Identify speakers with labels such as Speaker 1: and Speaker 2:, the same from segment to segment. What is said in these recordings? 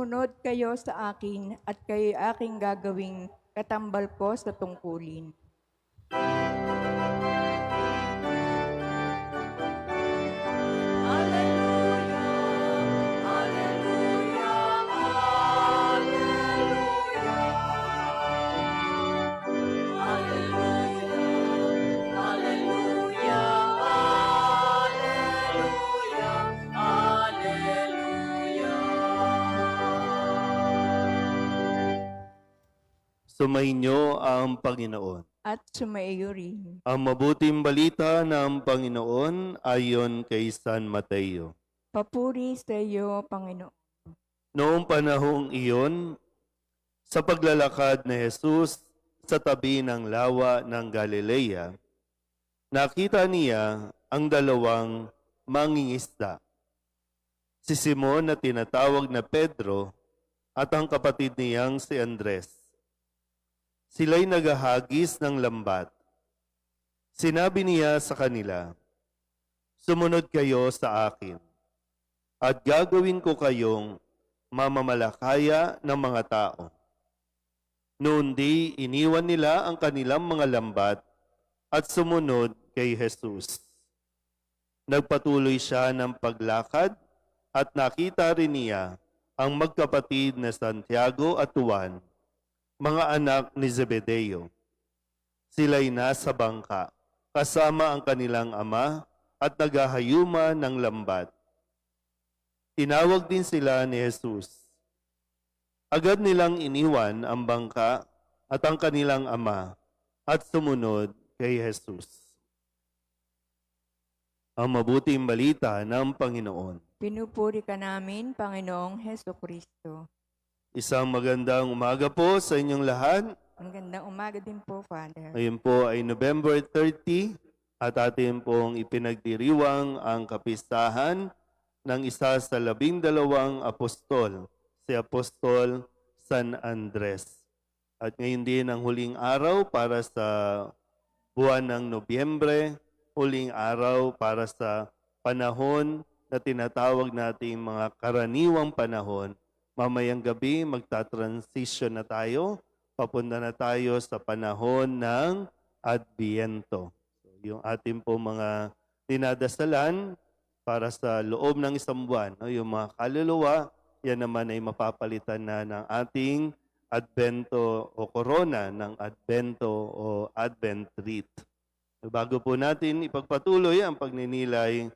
Speaker 1: Sumunod kayo sa akin at kayo aking gagawing katambal ko sa tungkulin.
Speaker 2: Sumainyo ang Panginoon.
Speaker 1: At sumaiyo rin.
Speaker 2: Ang mabuting balita ng Panginoon ayon kay San Mateo.
Speaker 1: Papuri sa iyo, Panginoon.
Speaker 2: Noong panahong iyon, sa paglalakad ni Jesus sa tabi ng lawa ng Galilea, nakita niya ang dalawang mangingisda. Si Simon na tinatawag na Pedro at ang kapatid niyang si Andres. Sila'y naghahagis ng lambat. Sinabi niya sa kanila, "Sumunod kayo sa akin, at gagawin ko kayong mamamalakaya ng mga tao." Noon di iniwan nila ang kanilang mga lambat at sumunod kay Jesus. Nagpatuloy siya ng paglakad at nakita rin niya ang magkapatid na Santiago at Juan, mga anak ni Zebedeo. Sila'y nasa bangka, kasama ang kanilang ama at naghahayuma ng lambat. Tinawag din sila ni Jesus. Agad nilang iniwan ang bangka at ang kanilang ama at sumunod kay Jesus. Ang mabuting balita ng Panginoon.
Speaker 1: Pinupuri ka namin, Panginoong Hesukristo.
Speaker 2: Isang magandang umaga po sa inyong lahat.
Speaker 1: Ang gandang umaga din po, Father.
Speaker 2: Ngayon po ay November 30 at atin pong ipinagdiriwang ang kapistahan ng isa sa 12 apostol, si Apostol San Andres. At ngayon din ang huling araw para sa buwan ng Nobyembre, huling araw para sa panahon na tinatawag nating mga karaniwang panahon. Mamayang gabi, magta-transition na tayo. Papunta na tayo sa panahon ng Adviento. So, yung ating po mga dinadasalan para sa loob ng isang buwan, no? Yung mga kaluluwa, yan naman ay mapapalitan na ng ating Advento o Corona, ng Advento o Advent Rite. So, bago po natin ipagpatuloy ang pagninilay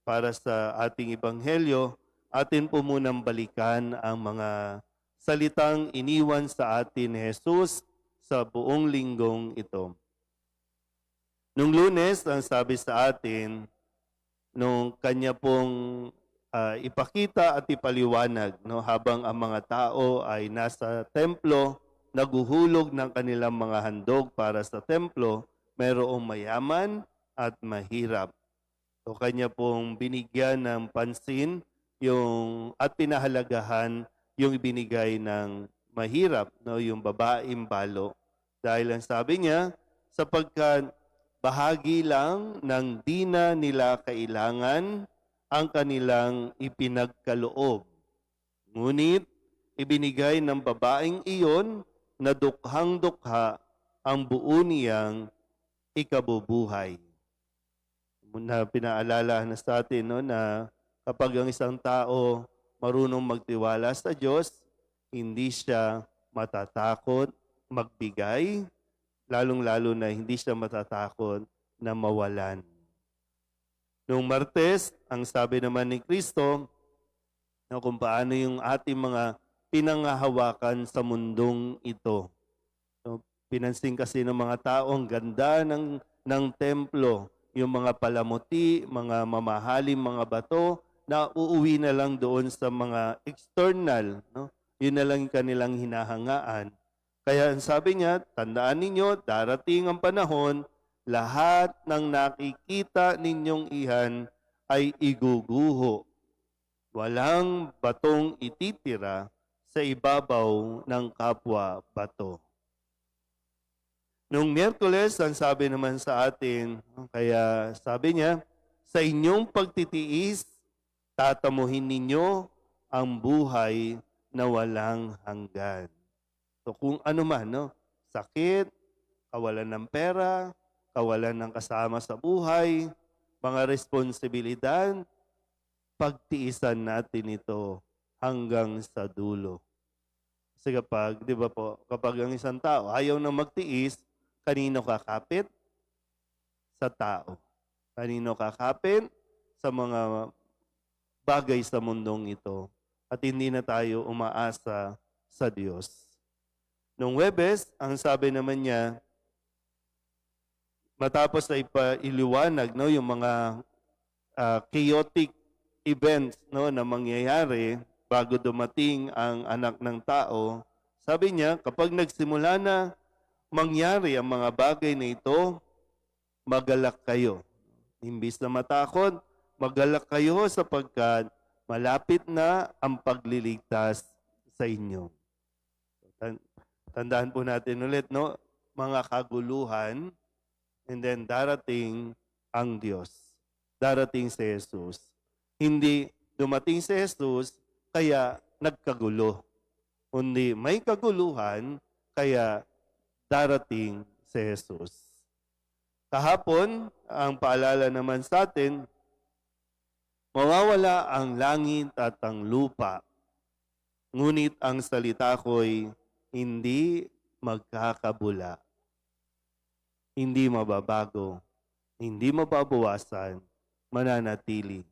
Speaker 2: para sa ating Ebanghelyo, atin po munang balikan ang mga salitang iniwan sa atin ni Jesus sa buong linggong ito. Nung Lunes, ang sabi sa atin, nung kanya pong ipakita at ipaliwanag, no, habang ang mga tao ay nasa templo, naguhulog ng kanilang mga handog para sa templo, mayroong mayaman at mahirap. So kanya pong binigyan ng pansin at pinahalagahan yung ibinigay ng mahirap, no, yung babaeng balo. Dahil ang sabi niya, sapagkat bahagi lang ng di na nila kailangan ang kanilang ipinagkaloob. Ngunit ibinigay ng babaeng iyon na dukhang-dukha ang buo niyang ikabubuhay. Muna pinaalala na sa atin, no, na kapag ang isang tao marunong magtiwala sa Diyos, hindi siya matatakot magbigay, lalong-lalo na hindi siya matatakot na mawalan. Noong Martes, ang sabi naman ni Kristo, na kung paano yung ating mga pinangahawakan sa mundong ito. So, pinansin kasi ng mga tao, ang ganda ng templo, yung mga palamuti, mga mamahaling mga bato, na uuwi na lang doon sa mga external, no? Yun na lang kanilang hinahangaan. Kaya sabi niya, tandaan ninyo, darating ang panahon, lahat ng nakikita ninyong iyan ay iguguho. Walang batong ititira sa ibabaw ng kapwa bato. Noong Miyerkules, ang sabi naman sa atin, kaya sabi niya, sa inyong pagtitiis, tatamuhin ninyo ang buhay na walang hanggan. So kung ano man, no? Sakit, kawalan ng pera, kawalan ng kasama sa buhay, mga responsibilidad, pagtiisan natin ito hanggang sa dulo. Kasi kapag, di ba po, kapag ang isang tao ayaw na magtiis, kanino kakapit? Sa tao. Kanino kakapit? Sa mga bagay sa mundong ito. At hindi na tayo umaasa sa Diyos. Nung Huwebes, ang sabi naman niya, matapos na iliwanag, no, yung mga chaotic events, no, na mangyayari bago dumating ang anak ng tao, sabi niya, kapag nagsimula na mangyari ang mga bagay na ito, magalak kayo. Imbis na matakot, magalak kayo sapagkat malapit na ang pagliligtas sa inyo. Tandaan po natin ulit, no? Mga kaguluhan, and then darating ang Diyos. Darating si Jesus. Hindi dumating si Jesus, kaya nagkagulo. Kundi may kaguluhan, kaya darating si Jesus. Kahapon, ang paalala naman sa atin, mawawala ang langit at ang lupa, ngunit ang salita ko'y hindi magkakabula, hindi mababago, hindi mababawasan, mananatili.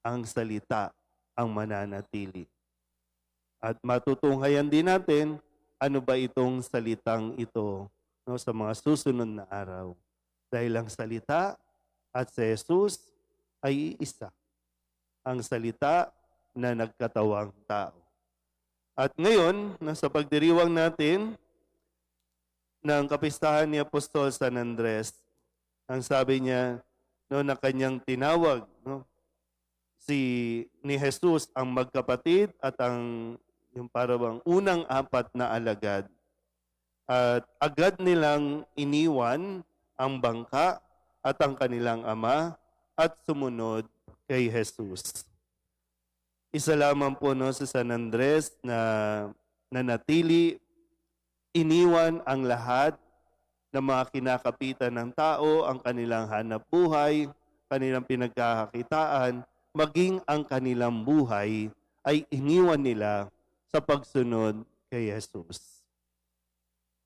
Speaker 2: Ang salita ang mananatili. At matutunghayan din natin ano ba itong salitang ito, no, sa mga susunod na araw. Dahil ang salita at si Jesus ay isa. Ang salita na nagkatawang tao. At ngayon, sa pagdiriwang natin ng kapistahan ni Apostol San Andres, ang sabi niya, no, na kanyang tinawag, no, ni Jesus ang magkapatid at yung parang unang apat na alagad. At agad nilang iniwan ang bangka at ang kanilang ama at sumunod kay Jesus. Isa lamang po, no, sa San Andres na nanatili, iniwan ang lahat ng mga kinakapitan ng tao, ang kanilang hanap buhay, kanilang pinagkakakitaan, maging ang kanilang buhay ay iniwan nila sa pagsunod kay Jesus.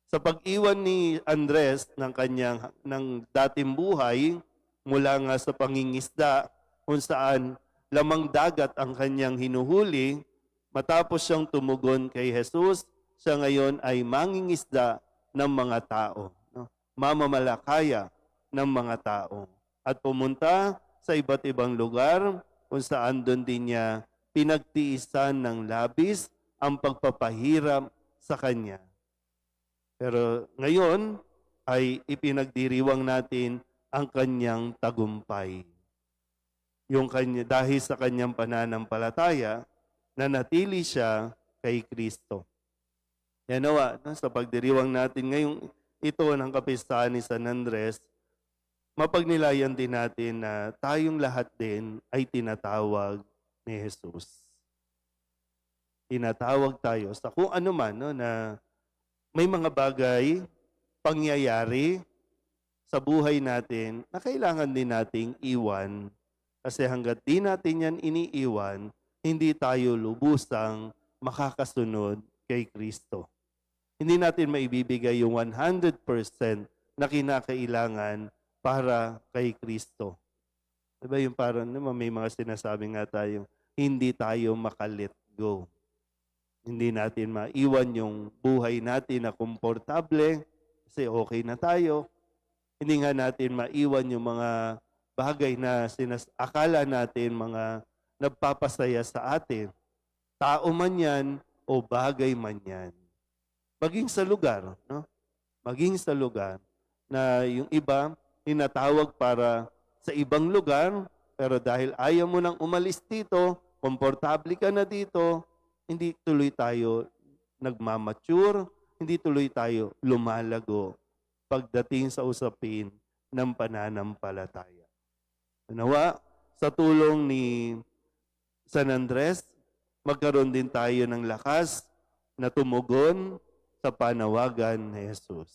Speaker 2: Sa pag-iwan ni Andres ng dating buhay, mula nga sa pangingisda, kung saan lamang dagat ang kanyang hinuhuli, matapos siyang tumugon kay Jesus, siya ngayon ay mangingisda ng mga tao, no? Mamamalakaya ng mga tao. At pumunta sa iba't ibang lugar kung saan doon din niya pinagtiisan ng labis ang pagpapahirap sa kanya. Pero ngayon ay ipinagdiriwang natin ang kanyang tagumpay. Dahil sa kanyang pananampalataya, nanatili siya kay Kristo. Yan nawa, sa pagdiriwang natin ngayong ito ng kapistahan ni San Andres, mapagnilayan din natin na tayong lahat din ay tinatawag ni Jesus. Tinatawag tayo sa kung ano man, no, na may mga bagay, pangyayari sa buhay natin na kailangan din nating iwan. Kasi hanggat di natin yan iniiwan, hindi tayo lubusang makakasunod kay Kristo. Hindi natin maibibigay yung 100% na kinakailangan para kay Kristo. Diba yung parang may mga sinasabi nga tayo, hindi tayo makalet go. Hindi natin maiwan yung buhay natin na komportable kasi okay na tayo. Hindi nga natin maiwan yung mga bagay na akala natin mga nagpapasaya sa atin. Tao man yan o bagay man yan. Maging sa lugar, no? Maging sa lugar na yung iba tinatawag para sa ibang lugar, pero dahil ayaw mo nang umalis dito, komportable ka na dito, hindi tuloy tayo nagmamature, hindi tuloy tayo lumalago pagdating sa usapin ng pananampalataya. Nawa, sa tulong ni San Andres, magkaroon din tayo ng lakas na tumugon sa panawagan ni Jesus.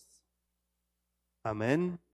Speaker 2: Amen.